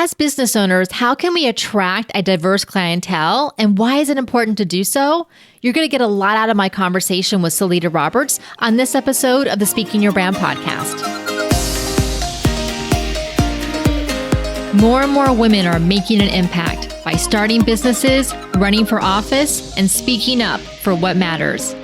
as business owners, how can we attract a diverse clientele, and why is it important to do so? You're going to get a lot out of my conversation with Solita Roberts on this episode of the Speaking Your Brand podcast. More and more women are making an impact by starting businesses, running for office, and speaking up for what matters.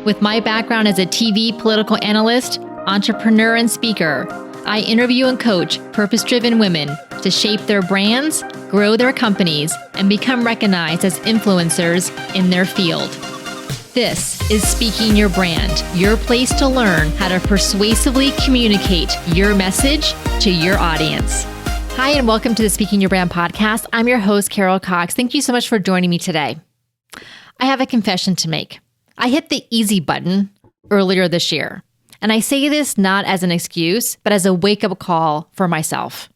With my background as a TV political analyst, entrepreneur, and speaker, I interview and coach purpose-driven women to shape their brands, grow their companies, and become recognized as influencers in their field. This is Speaking Your Brand, your place to learn how to persuasively communicate your message to your audience. Hi, and welcome to the Speaking Your Brand podcast. I'm your host, Carol Cox. Thank you so much for joining me today. I have a confession to make. I hit the easy button earlier this year. And I say this not as an excuse, but as a wake-up call for myself.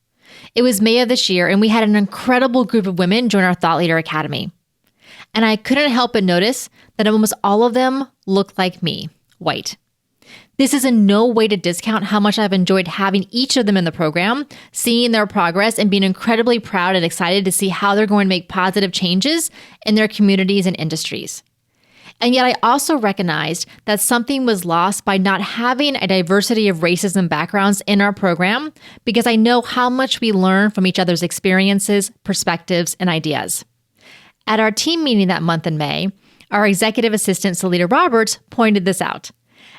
It was May of this year, and we had an incredible group of women join our Thought Leader Academy. And I couldn't help but notice that almost all of them looked like me, white. This is in no way to discount how much I've enjoyed having each of them in the program, seeing their progress, and being incredibly proud and excited to see how they're going to make positive changes in their communities and industries. And yet I also recognized that something was lost by not having a diversity of races and backgrounds in our program, because I know how much we learn from each other's experiences, perspectives, and ideas. At our team meeting that month in May, our executive assistant, Solita Roberts, pointed this out.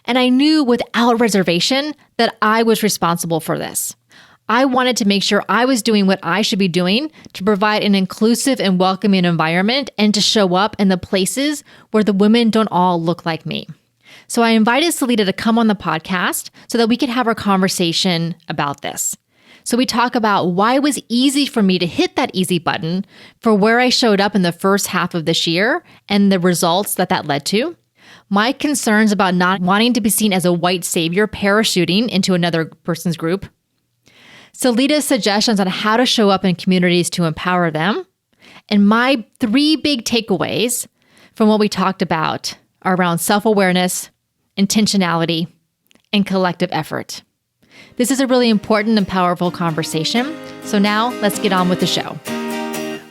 And I knew without reservation that I was responsible for this. I wanted to make sure I was doing what I should be doing to provide an inclusive and welcoming environment and to show up in the places where the women don't all look like me. So I invited Solita to come on the podcast so that we could have our conversation about this. So we talk about why it was easy for me to hit that easy button for where I showed up in the first half of this year and the results that led to. My concerns about not wanting to be seen as a white savior parachuting into another person's group. Solita's suggestions on how to show up in communities to empower them. And my 3 big takeaways from what we talked about are around self-awareness, intentionality, and collective effort. This is a really important and powerful conversation. So now let's get on with the show.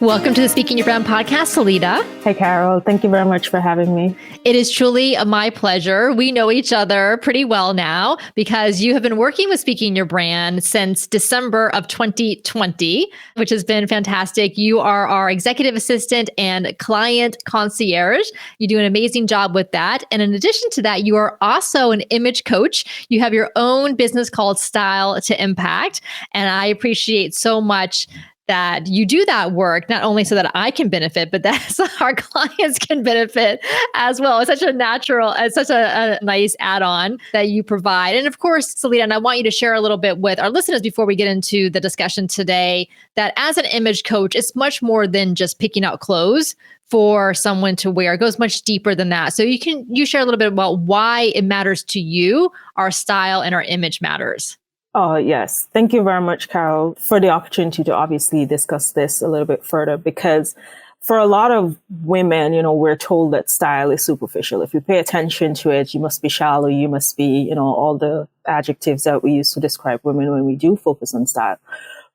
Welcome to the Speaking Your Brand podcast, Solita. Hey, Carol. Thank you very much for having me. It is truly my pleasure. We know each other pretty well now because you have been working with Speaking Your Brand since December of 2020, which has been fantastic. You are our executive assistant and client concierge. You do an amazing job with that. And in addition to that, you are also an image coach. You have your own business called Style to Impact. And I appreciate so much that you do that work, not only so that I can benefit, but that our clients can benefit as well. It's such a natural, it's such a nice add-on that you provide. And of course, Solita, and I want you to share a little bit with our listeners before we get into the discussion today, that as an image coach, it's much more than just picking out clothes for someone to wear. It goes much deeper than that. So you share a little bit about why it matters to you, our style and our image matters. Oh, yes. Thank you very much, Carol, for the opportunity to obviously discuss this a little bit further, because for a lot of women, we're told that style is superficial. If you pay attention to it, you must be shallow. You must be, all the adjectives that we use to describe women when we do focus on style.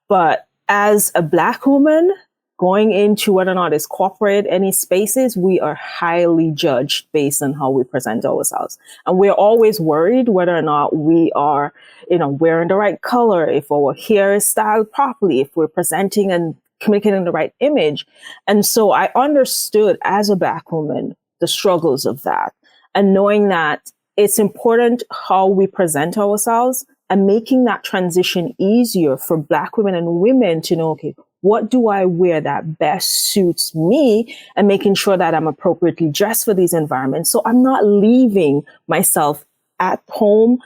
But as a Black woman, going into whether or not it's corporate, any spaces, we are highly judged based on how we present ourselves. And we're always worried whether or not we are, wearing the right color, if our hair is styled properly, if we're presenting and communicating the right image. And so I understood as a Black woman the struggles of that, and knowing that it's important how we present ourselves and making that transition easier for Black women and women to know, okay, what do I wear that best suits me, and making sure that I'm appropriately dressed for these environments. So I'm not leaving myself at home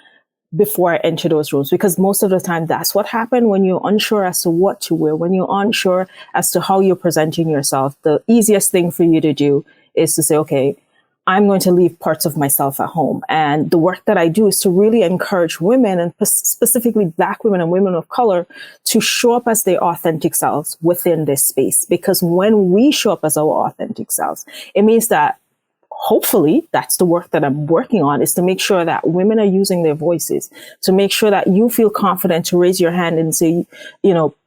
before I enter those rooms, because most of the time that's what happens when you're unsure as to what to wear, when you're unsure as to how you're presenting yourself. The easiest thing for you to do is to say, okay, I'm going to leave parts of myself at home. And the work that I do is to really encourage women, and specifically Black women and women of color, to show up as their authentic selves within this space. Because when we show up as our authentic selves, it means that hopefully that's the work that I'm working on, is to make sure that women are using their voices, to make sure that you feel confident to raise your hand and say,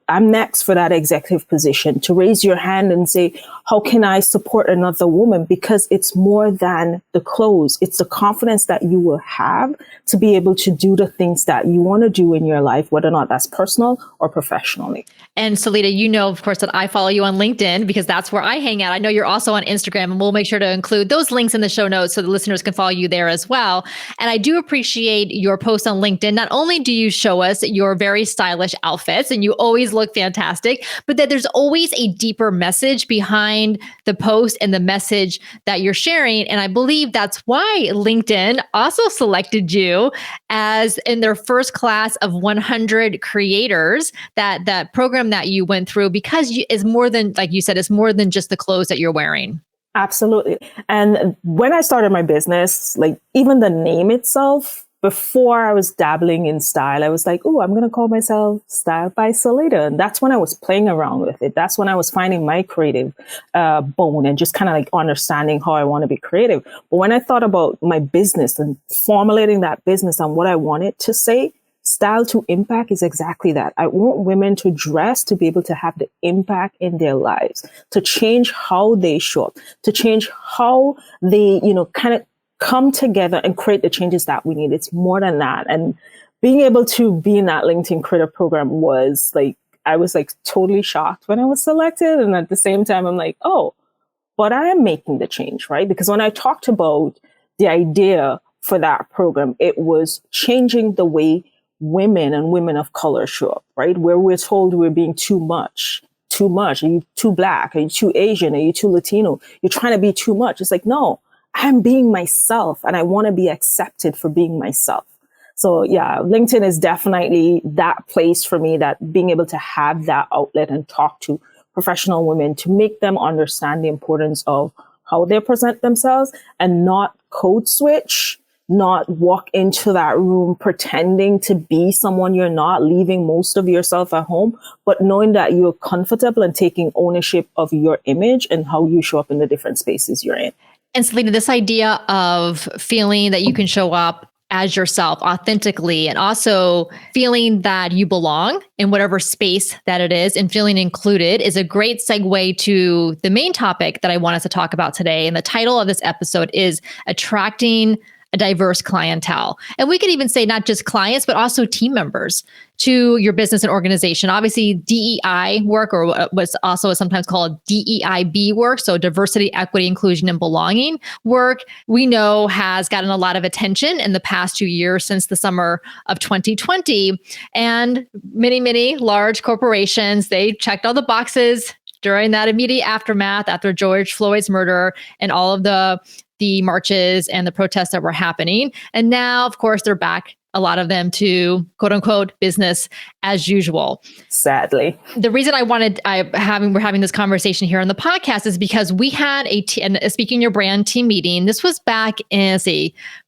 I'm next for that executive position, to raise your hand and say, how can I support another woman? Because it's more than the clothes. It's the confidence that you will have to be able to do the things that you want to do in your life, whether or not that's personal or professionally. And Solita, you know, of course, that I follow you on LinkedIn because that's where I hang out. I know you're also on Instagram, and we'll make sure to include those links in the show notes so the listeners can follow you there as well. And I do appreciate your post on LinkedIn. Not only do you show us your very stylish outfits and you always look fantastic, but that there's always a deeper message behind the post and the message that you're sharing. And I believe that's why LinkedIn also selected you as in their first class of 100 creators, that program that you went through, because is more than, like you said, it's more than just the clothes that you're wearing. Absolutely. And when I started my business, like even the name itself, before I was dabbling in style, I was like, oh, I'm going to call myself Style by Solita. And that's when I was playing around with it. That's when I was finding my creative bone and just kind of like understanding how I want to be creative. But when I thought about my business and formulating that business and what I wanted to say, Style to Impact is exactly that. I want women to dress to be able to have the impact in their lives, to change how they show up, to change how they, kind of come together and create the changes that we need. It's more than that. And being able to be in that LinkedIn Creator Program was like, I was like totally shocked when I was selected. And at the same time, I'm like, oh, but I am making the change, right? Because when I talked about the idea for that program, it was changing the way women and women of color show up, right? Where we're told we're being too much. Are you too Black? Are you too Asian? Are you too Latino? You're trying to be too much. It's like, no, I'm being myself and I want to be accepted for being myself. So yeah, LinkedIn is definitely that place for me, that being able to have that outlet and talk to professional women to make them understand the importance of how they present themselves and not code switch, not walk into that room pretending to be someone you're not, leaving most of yourself at home, but knowing that you're comfortable and taking ownership of your image and how you show up in the different spaces you're in. And Solita, this idea of feeling that you can show up as yourself authentically and also feeling that you belong in whatever space that it is and feeling included is a great segue to the main topic that I want us to talk about today. And the title of this episode is Attracting a Diverse Clientele. And we could even say not just clients, but also team members to your business and organization. Obviously, DEI work, or what's also sometimes called DEIB work, so diversity, equity, inclusion, and belonging work, we know has gotten a lot of attention in the past 2 years since the summer of 2020. And many large corporations, they checked all the boxes during that immediate aftermath after George Floyd's murder and all of the marches and the protests that were happening. And now, of course, they're back, a lot of them, to quote unquote business as usual. Sadly. The reason we're having this conversation here on the podcast is because we had a Speaking Your Brand team meeting. This was back in,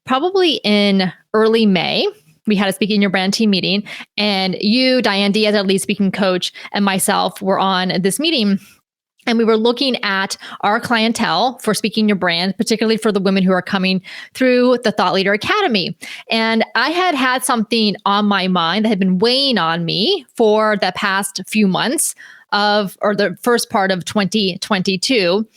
probably in early May. We had a Speaking Your Brand team meeting, and you, Diane Diaz, our lead speaking coach, and myself were on this meeting. And we were looking at our clientele for Speaking Your Brand, particularly for the women who are coming through the Thought Leader Academy. And I had something on my mind that had been weighing on me for the past few months or the first part of 2022.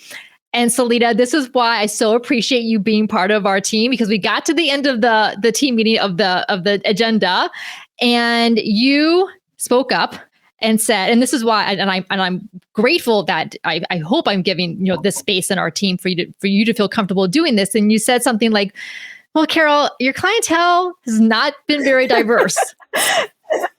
And Solita, this is why I so appreciate you being part of our team, because we got to the end of the team meeting of the agenda, and you spoke up and said, and this is why, and I'm grateful that I hope I'm giving this space in our team for you to feel comfortable doing this. And you said something like, "Well, Carol, your clientele has not been very diverse."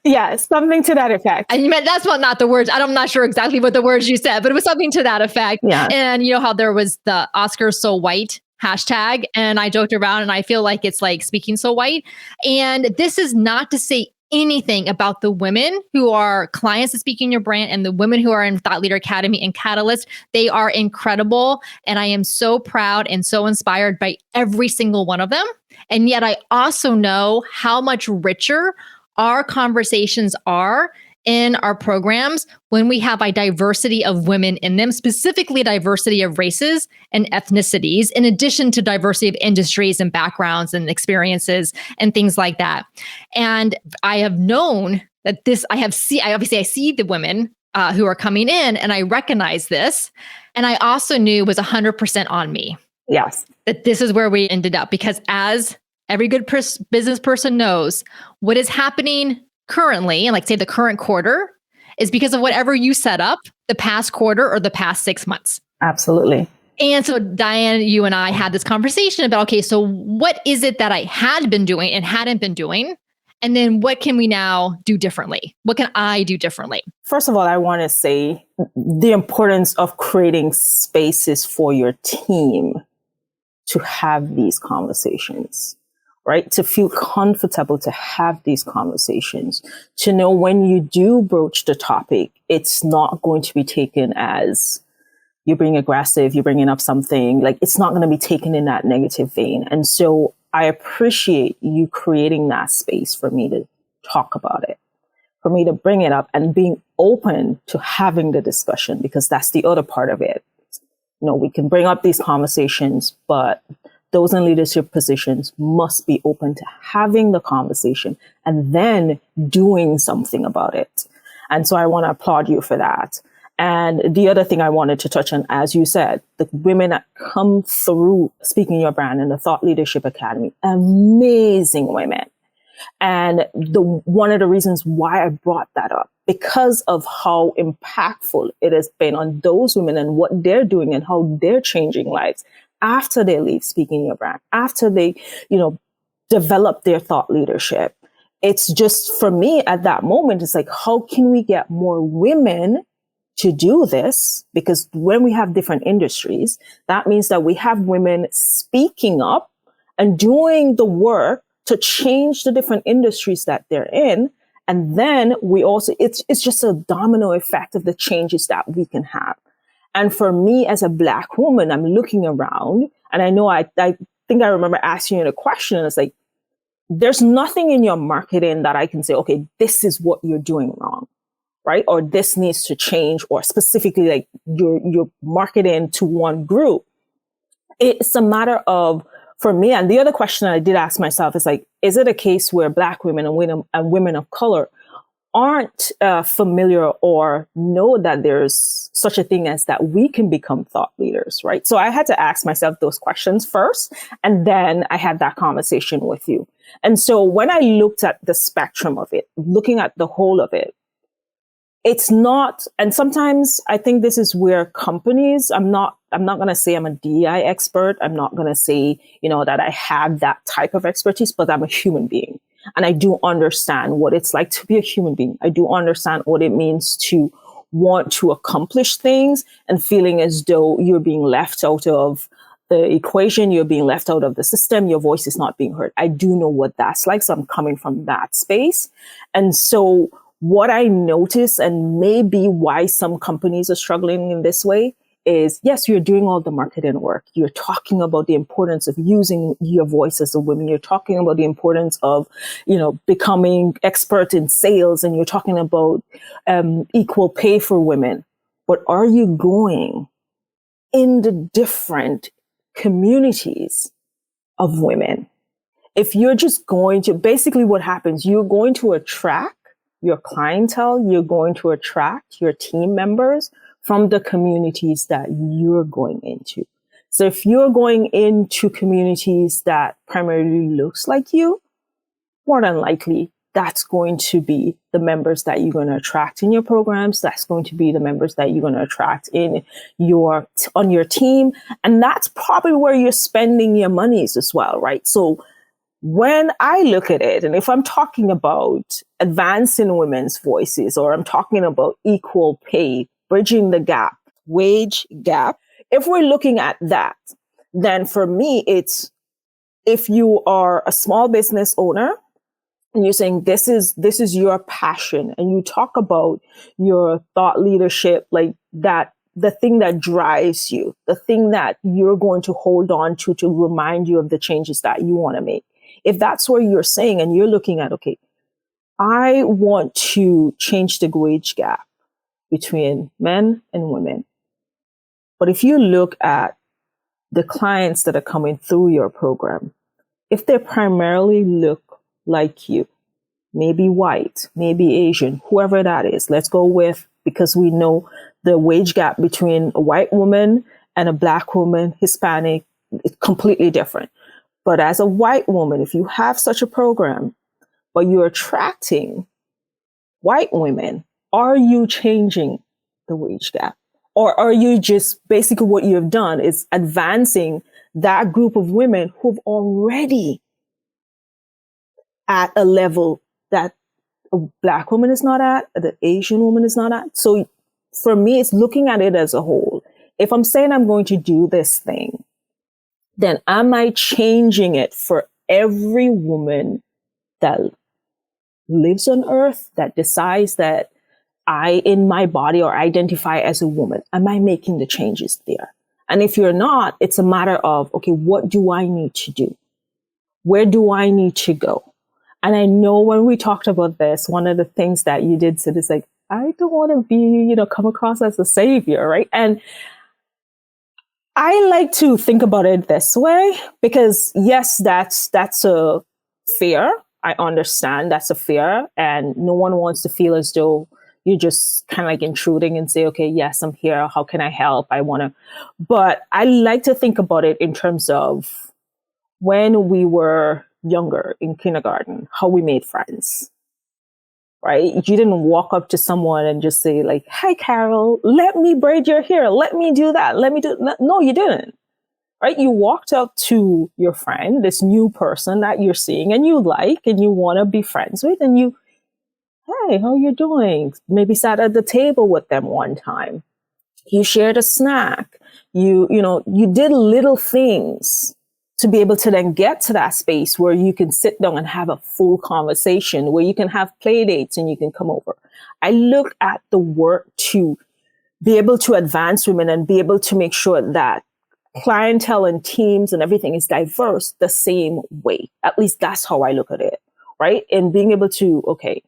Yeah, something to that effect. And you meant that's not the words. I'm not sure exactly what the words you said, but it was something to that effect. Yeah. And you know how there was the Oscars So White hashtag, and I joked around, and I feel like it's like speaking so white. And this is not to say anything about the women who are clients of Speaking Your Brand and the women who are in Thought Leader Academy and Catalyst. They are incredible. And I am so proud and so inspired by every single one of them. And yet I also know how much richer our conversations are in our programs when we have a diversity of women in them, specifically diversity of races and ethnicities, in addition to diversity of industries and backgrounds and experiences and things like that. And I have known that I see the women who are coming in, and I recognize this. And I also knew it was 100% on me. Yes. That this is where we ended up, because as every good business person knows, what is happening currently, and like say the current quarter, is because of whatever you set up the past quarter or the past 6 months. Absolutely. And so Diane, you and I had this conversation about, okay, so what is it that I had been doing and hadn't been doing? And then what can we now do differently? What can I do differently? First of all, I want to say the importance of creating spaces for your team to have these conversations, right? To feel comfortable to have these conversations, to know when you do broach the topic, it's not going to be taken as you're being aggressive, you're bringing up something, like it's not going to be taken in that negative vein. And so I appreciate you creating that space for me to talk about it, for me to bring it up and being open to having the discussion, because that's the other part of it. You know, we can bring up these conversations, but those in leadership positions must be open to having the conversation and then doing something about it. And so I want to applaud you for that. And the other thing I wanted to touch on, as you said, the women that come through Speaking Your Brand and the Thought Leadership Academy, amazing women. And one of the reasons why I brought that up, because of how impactful it has been on those women and what they're doing and how they're changing lives after they leave Speaking Your Brand, after they, develop their thought leadership. It's just, for me at that moment, it's like, how can we get more women to do this? Because when we have different industries, that means that we have women speaking up and doing the work to change the different industries that they're in. And then we also, it's just a domino effect of the changes that we can have. And for me as a Black woman, I'm looking around, and I know I think I remember asking you the question, and it's like, there's nothing in your marketing that I can say, okay, this is what you're doing wrong, right? Or this needs to change, or specifically like you're marketing to one group. It's a matter of, for me, and the other question I did ask myself is like, is it a case where Black women and women of color aren't familiar or know that there's such a thing as that we can become thought leaders, right? So I had to ask myself those questions first, and then I had that conversation with you. And so when I looked at the spectrum of it, looking at the whole of it, it's not, and sometimes I think this is where companies, I'm not going to say I'm a DEI expert. I'm not going to say, that I have that type of expertise, but I'm a human being. And I do understand what it's like to be a human being. I do understand what it means to want to accomplish things and feeling as though you're being left out of the equation, you're being left out of the system, your voice is not being heard. I do know what that's like. So I'm coming from that space. And so what I notice, and maybe why some companies are struggling in this way, is yes, you're doing all the marketing work. You're talking about the importance of using your voice as a woman. You're talking about the importance of, becoming expert in sales, and you're talking about equal pay for women. But are you going in the different communities of women? If you're just going to, basically what happens, you're going to attract your clientele, you're going to attract your team members from the communities that you're going into. So if you're going into communities that primarily looks like you, more than likely, that's going to be the members that you're going to attract in your programs. That's going to be the members that you're going to attract on your team. And that's probably where you're spending your monies as well, right? So when I look at it, and if I'm talking about advancing women's voices, or I'm talking about equal pay, bridging the gap, wage gap, if we're looking at that, then for me, it's, if you are a small business owner and you're saying this is your passion, and you talk about your thought leadership, like that, the thing that drives you, the thing that you're going to hold on to remind you of the changes that you want to make. If that's what you're saying, and you're looking at, okay, I want to change the wage gap between men and women. But if you look at the clients that are coming through your program, if they primarily look like you, maybe white, maybe Asian, whoever that is. Let's go with, because we know the wage gap between a white woman and a black woman, Hispanic, is completely different. But as a white woman, if you have such a program, but you're attracting white women, are you changing the wage gap? Or are you just basically what you have done is advancing that group of women who've already at a level that a black woman is not at, the Asian woman is not at? So for me, it's looking at it as a whole. If I'm saying I'm going to do this thing, then am I changing it for every woman that lives on earth, that decides that I, in my body, or identify as a woman? Am I making the changes there? And if you're not, it's a matter of, okay, what do I need to do? Where do I need to go? And I know when we talked about this, one of the things that you did said is like, I don't want to be, come across as a savior, right? And I like to think about it this way, because yes, that's a fear. I understand that's a fear, and no one wants to feel as though you're just kind of like intruding and say, okay, yes, I'm here. How can I help? I want to. But I like to think about it in terms of when we were younger in kindergarten, how we made friends, right? You didn't walk up to someone and just say like, hi, Carol, let me braid your hair. Let me do that. Let me do. No, you didn't. Right? You walked up to your friend, this new person that you're seeing and you like and you want to be friends with, and you, hey, how you doing? Maybe sat at the table with them one time. You shared a snack. You did little things to be able to then get to that space where you can sit down and have a full conversation, where you can have play dates and you can come over. I look at the work to be able to advance women and be able to make sure that clientele and teams and everything is diverse the same way. At least that's how I look at it, right? And being able to, okay,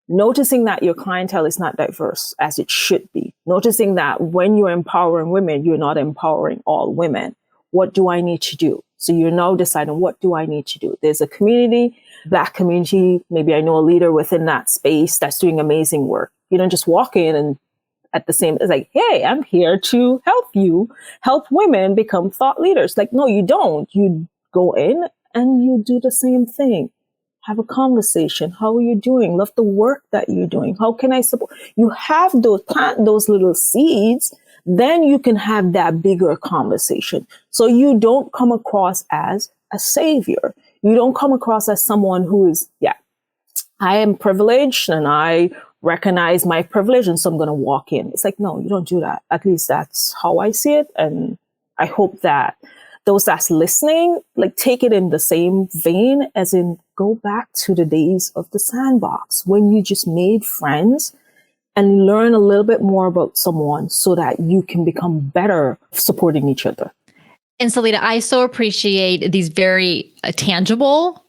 noticing that your clientele is not diverse as it should be. Noticing that when you're empowering women, you're not empowering all women. What do I need to do? So you're now deciding, what do I need to do? There's a community, Black community, maybe I know a leader within that space that's doing amazing work. You don't just walk in and at the same, it's like, hey, I'm here to help women become thought leaders. Like, no, you don't. You go in and you do the same thing. Have a conversation. How are you doing? Love the work that you're doing. How can I support? You have those, plant those little seeds, then you can have that bigger conversation. So you don't come across as a savior. You don't come across as someone who is, I am privileged and I recognize my privilege, and so I'm going to walk in. It's like, no, you don't do that. At least that's how I see it. And I hope that those that's listening, like, take it in the same vein, as in go back to the days of the sandbox when you just made friends and learn a little bit more about someone so that you can become better supporting each other. And Solita, I so appreciate these very tangible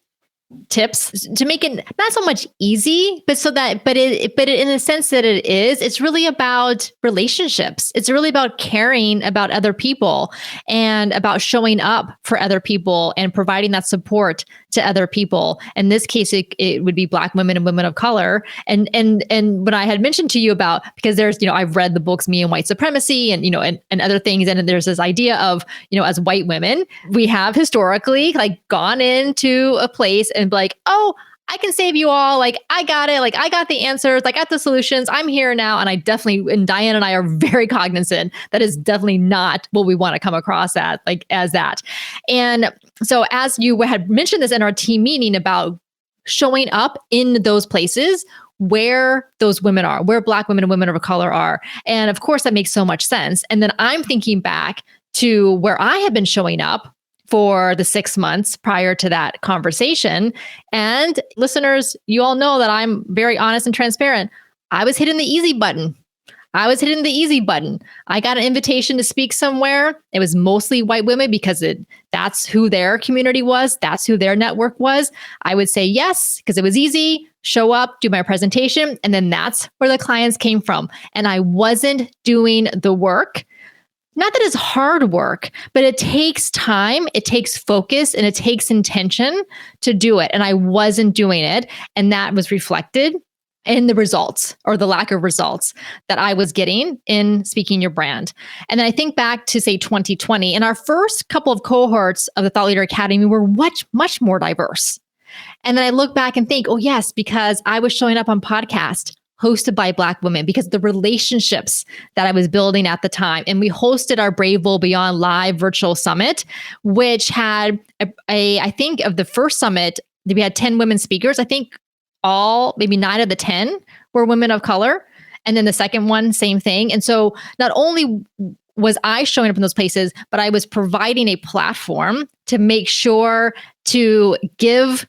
tips to make it not so much easy, but in the sense that it's really about relationships. It's really about caring about other people and about showing up for other people and providing that support to other people. In this case, it would be Black women and women of color. And when I had mentioned to you about, because there's, I've read the books, Me and White Supremacy and other things. And there's this idea of, as white women, we have historically like gone into a place and be like, oh, I can save you all. Like, I got it. Like, I got the answers. I got the solutions. I'm here now. And Diane and I are very cognizant that is definitely not what we want to come across as that. And so as you had mentioned this in our team meeting about showing up in those places where those women are, where Black women and women of color are. And of course, that makes so much sense. And then I'm thinking back to where I had been showing up for the 6 months prior to that conversation. And listeners, you all know that I'm very honest and transparent. I was hitting the easy button. I got an invitation to speak somewhere. It was mostly white women because that's who their community was. That's who their network was. I would say yes, because it was easy, show up, do my presentation. And then that's where the clients came from. And I wasn't doing the work not that it's hard work, but it takes time, it takes focus, and it takes intention to do it. And I wasn't doing it. And that was reflected in the results or the lack of results that I was getting in speaking your brand. And then I think back to say 2020, and our first couple of cohorts of the Thought Leader Academy were much more diverse. And then I look back and think, oh yes, because I was showing up on podcasts hosted by Black women, because of the relationships that I was building at the time. And we hosted our Brave Bold Beyond live virtual summit, which had I think of the first summit, we had 10 women speakers. I think maybe 9 of the 10 were women of color. And then the second one, same thing. And so not only was I showing up in those places, but I was providing a platform to make sure to give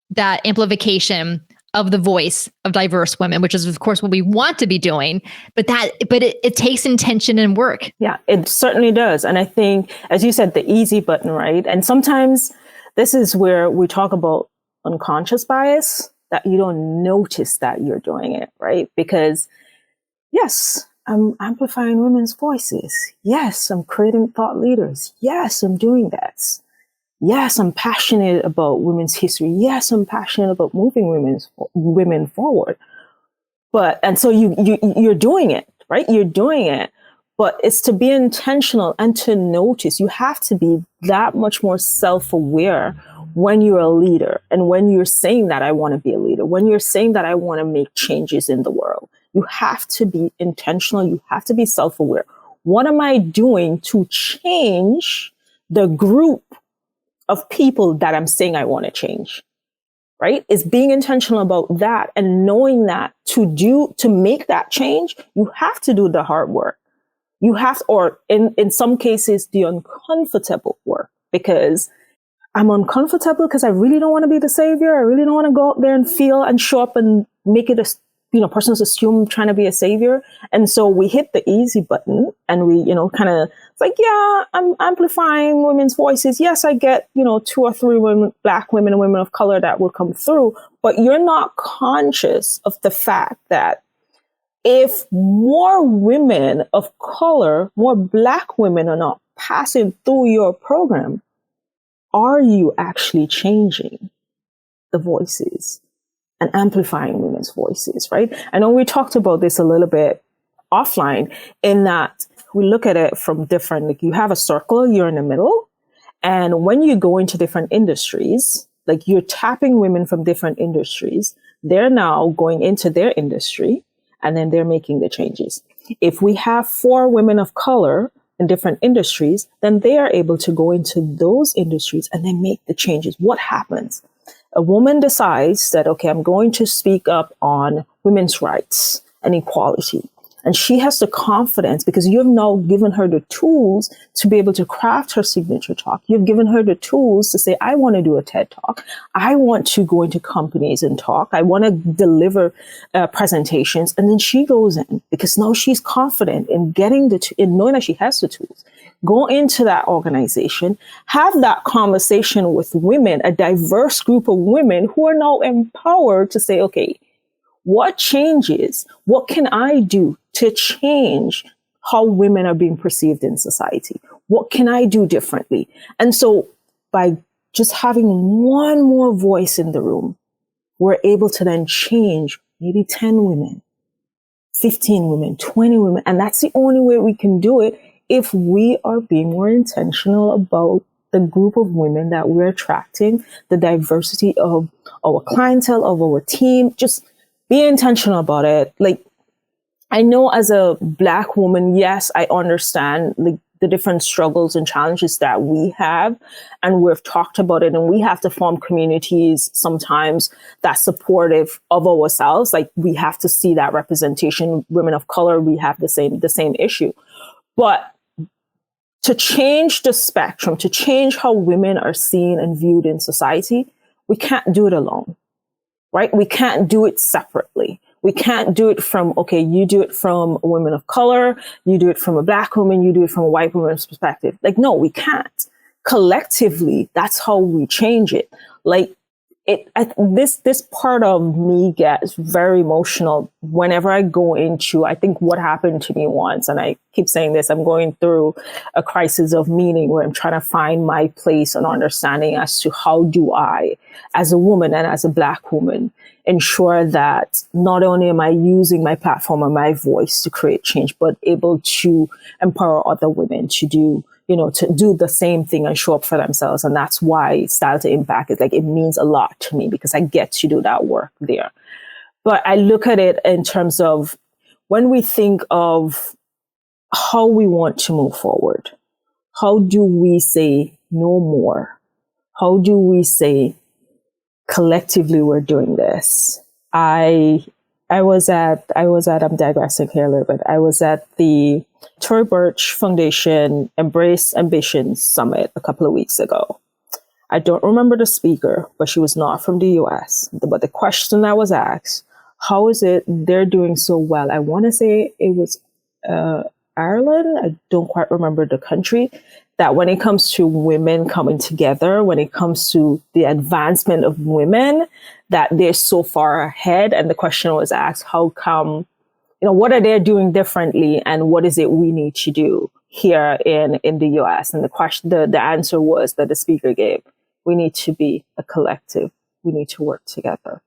that amplification of the voice of diverse women, which is of course what we want to be doing, but it takes intention and work. Yeah, it certainly does. And I think, as you said, the easy button, right? And sometimes this is where we talk about unconscious bias, that you don't notice that you're doing it, right? Because yes, I'm amplifying women's voices. Yes, I'm creating thought leaders. Yes, I'm doing that. Yes, I'm passionate about women's history. Yes, I'm passionate about moving women forward. And so you're doing it, right? You're doing it, but it's to be intentional and to notice. You have to be that much more self-aware when you're a leader, and when you're saying that I want to be a leader, when you're saying that I want to make changes in the world. You have to be intentional. You have to be self-aware. What am I doing to change the group of people that I'm saying I want to change, right? It's being intentional about that and knowing that to make that change, you have to do the hard work. You have, or in some cases, the uncomfortable work, because I'm uncomfortable because I really don't want to be the savior. I really don't want to go out there and feel and show up and make it persons assume trying to be a savior. And so we hit the easy button and we, kind of, it's like, yeah, I'm amplifying women's voices. Yes, I get, 2 or 3 women, Black women and women of color that will come through, but you're not conscious of the fact that if more women of color, more Black women are not passing through your program, are you actually changing the voices and amplifying women's voices, right? I know we talked about this a little bit offline, in that we look at it from different, like you have a circle, you're in the middle. And when you go into different industries, like you're tapping women from different industries, they're now going into their industry and then they're making the changes. If we have 4 women of color in different industries, then they are able to go into those industries and then make the changes. What happens? A woman decides that, okay, I'm going to speak up on women's rights and equality. And she has the confidence, because you've now given her the tools to be able to craft her signature talk. You've given her the tools to say, I want to do a TED talk. I want to go into companies and talk. I want to deliver presentations. And then she goes in, because now she's confident in in knowing that she has the tools. Go into that organization, have that conversation with women, a diverse group of women who are now empowered to say, okay, what changes? What can I do to change how women are being perceived in society? What can I do differently? And so by just having one more voice in the room, we're able to then change maybe 10 women, 15 women, 20 women. And that's the only way we can do it, if we are being more intentional about the group of women that we're attracting, the diversity of our clientele, of our team. Just be intentional about it. Like, I know as a Black woman, yes, I understand like the different struggles and challenges that we have, and we've talked about it, and we have to form communities sometimes that's supportive of ourselves. Like, we have to see that representation. Women of color, we have the same issue. But to change the spectrum, to change how women are seen and viewed in society, we can't do it alone, right? We can't do it separately. We can't do it from, okay, you do it from a woman of color, you do it from a Black woman, you do it from a white woman's perspective. Like, no, we can't. Collectively, that's how we change it. Like, this part of me gets very emotional whenever I go into, I think what happened to me once, and I keep saying this, I'm going through a crisis of meaning where I'm trying to find my place and understanding as to how do I, as a woman and as a Black woman, ensure that not only am I using my platform and my voice to create change, but able to empower other women to do, to do the same thing and show up for themselves. And that's why Style to Impact is like, it means a lot to me because I get to do that work there. But I look at it in terms of when we think of how we want to move forward, how do we say no more? How do we say collectively we're doing this? I'm digressing here a little bit. I was at the Tory Burch Foundation Embrace Ambition Summit a couple of weeks ago. I don't remember the speaker, but she was not from the US. But the question that was asked, how is it they're doing so well? I want to say it was Ireland. I don't quite remember the country. That when it comes to women coming together, when it comes to the advancement of women, that they're so far ahead. And the question was asked, how come, what are they doing differently? And what is it we need to do here in the US? And the answer was that the speaker gave, we need to be a collective. We need to work together.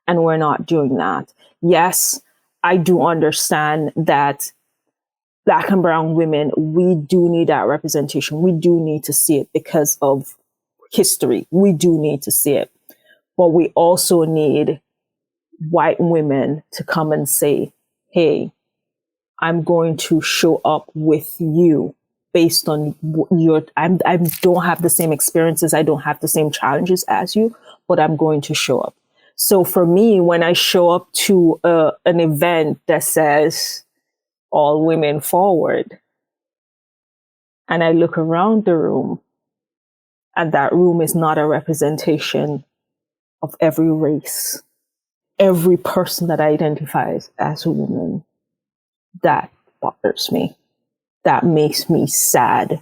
And we're not doing that. Yes, I do understand that Black and brown women, we do need that representation. We do need to see it because of history. We do need to see it. But we also need white women to come and say, hey, I'm going to show up with you based on I don't have the same experiences. I don't have the same challenges as you, but I'm going to show up. So for me, when I show up to an event that says, all women forward, and I look around the room, and that room is not a representation of every race, every person that identifies as a woman, that bothers me. That makes me sad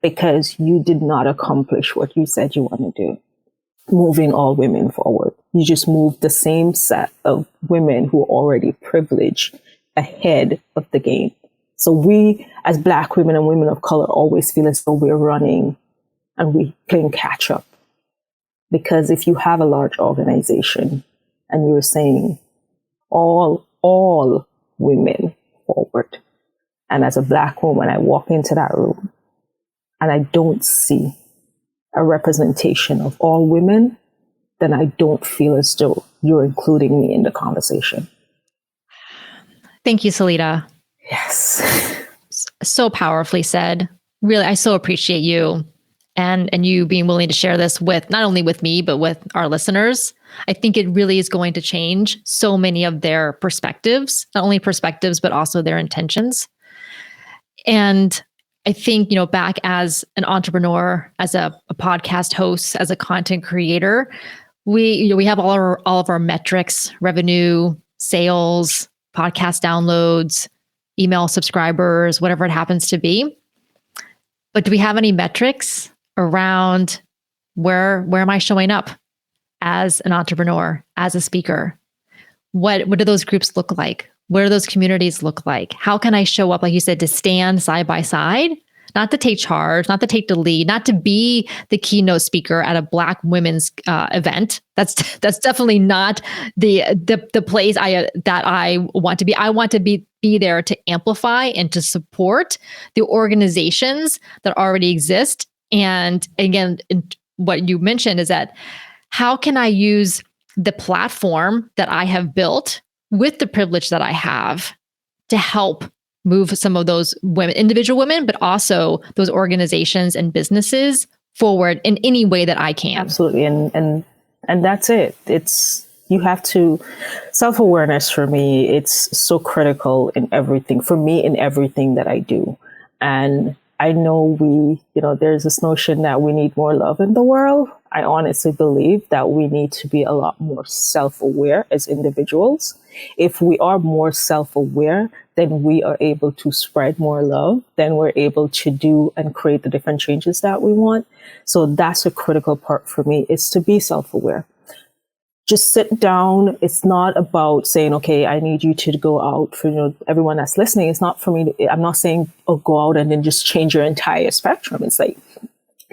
because you did not accomplish what you said you want to do. Moving all women forward. You just moved the same set of women who are already privileged ahead of the game. So we, as Black women and women of color, always feel as though we're running and we're playing catch up. Because if you have a large organization and you're saying all women forward, and as a Black woman, I walk into that room and I don't see a representation of all women, then I don't feel as though you're including me in the conversation. Thank you, Solita. Yes. So powerfully said. Really, I so appreciate you and you being willing to share this with not only with me, but with our listeners. I think it really is going to change so many of their perspectives, not only perspectives, but also their intentions. And I think, back as an entrepreneur, as a podcast host, as a content creator, we have all of our metrics, revenue, sales, podcast downloads, email subscribers, whatever it happens to be. But do we have any metrics around where am I showing up as an entrepreneur, as a speaker? What do those groups look like? What do those communities look like? How can I show up, like you said, to stand side by side, not to take charge, not to take the lead, not to be the keynote speaker at a Black women's event? That's definitely not the place that I want to be. I want to be there to amplify and to support the organizations that already exist. And again, what you mentioned is that how can I use the platform that I have built with the privilege that I have to help move some of those women, individual women, but also those organizations and businesses forward in any way that I can. Absolutely. And that's it. You have to, self-awareness for me, it's so critical in everything, for me, in everything that I do. And I know there's this notion that we need more love in the world. I honestly believe that we need to be a lot more self-aware as individuals. If we are more self-aware, then we are able to spread more love. Then we're able to do and create the different changes that we want. So that's a critical part for me, is to be self-aware. just sit down. It's not about saying, okay, I need you to go out for, everyone that's listening. It's not for me. I'm not saying, oh, go out and then just change your entire spectrum. It's like,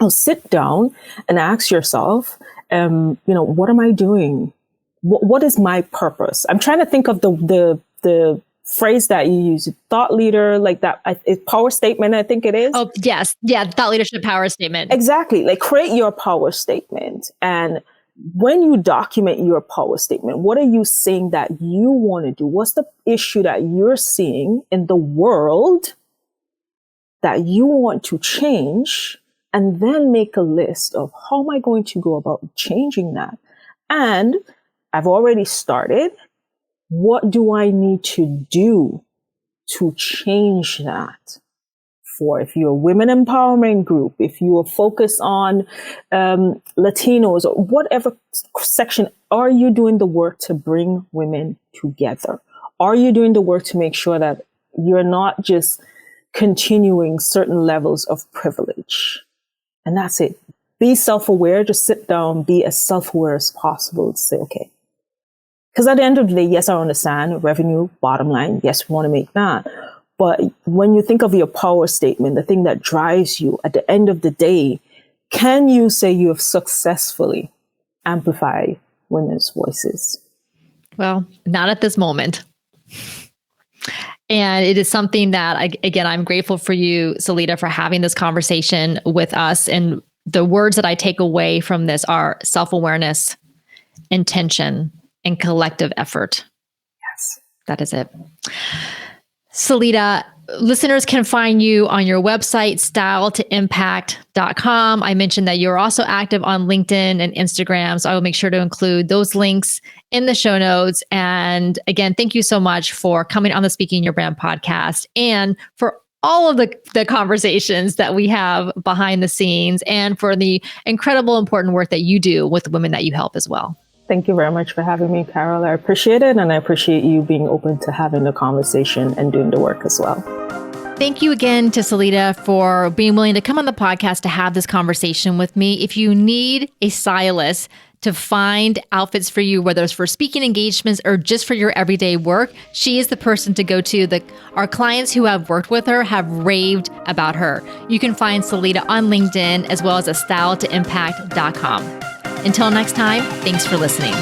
sit down and ask yourself, what am I doing? What is my purpose? I'm trying to think of the phrase that you use, thought leader, like that, power statement, I think it is. Oh, yes. Yeah. Thought leadership power statement. Exactly. Like create your power statement. And when you document your power statement, what are you saying that you want to do? What's the issue that you're seeing in the world that you want to change? And then make a list of how am I going to go about changing that? And I've already started. What do I need to do to change that? For if you're a women empowerment group, if you are focused on Latinos or whatever section, are you doing the work to bring women together? Are you doing the work to make sure that you're not just continuing certain levels of privilege? And that's it. Be self-aware. Just sit down, be as self-aware as possible to say, okay. Because at the end of the day, yes, I understand revenue, bottom line. Yes, we want to make that. But when you think of your power statement, the thing that drives you at the end of the day, can you say you have successfully amplified women's voices? Well, not at this moment. And it is something that, again, I'm grateful for you, Solita, for having this conversation with us. And the words that I take away from this are self-awareness, intention, and collective effort. Yes. That is it. Solita, listeners can find you on your website, styletaimpact.com. I mentioned that you're also active on LinkedIn and Instagram, so I will make sure to include those links in the show notes. And again, thank you so much for coming on the Speaking Your Brand podcast and for all of the conversations that we have behind the scenes and for the incredible, important work that you do with the women that you help as well. Thank you very much for having me, Carol. I appreciate it. And I appreciate you being open to having the conversation and doing the work as well. Thank you again to Solita for being willing to come on the podcast to have this conversation with me. If you need a stylist to find outfits for you, whether it's for speaking engagements or just for your everyday work, she is the person to go to. Our clients who have worked with her have raved about her. You can find Solita on LinkedIn as well as at styletaimpact.com. Until next time, thanks for listening.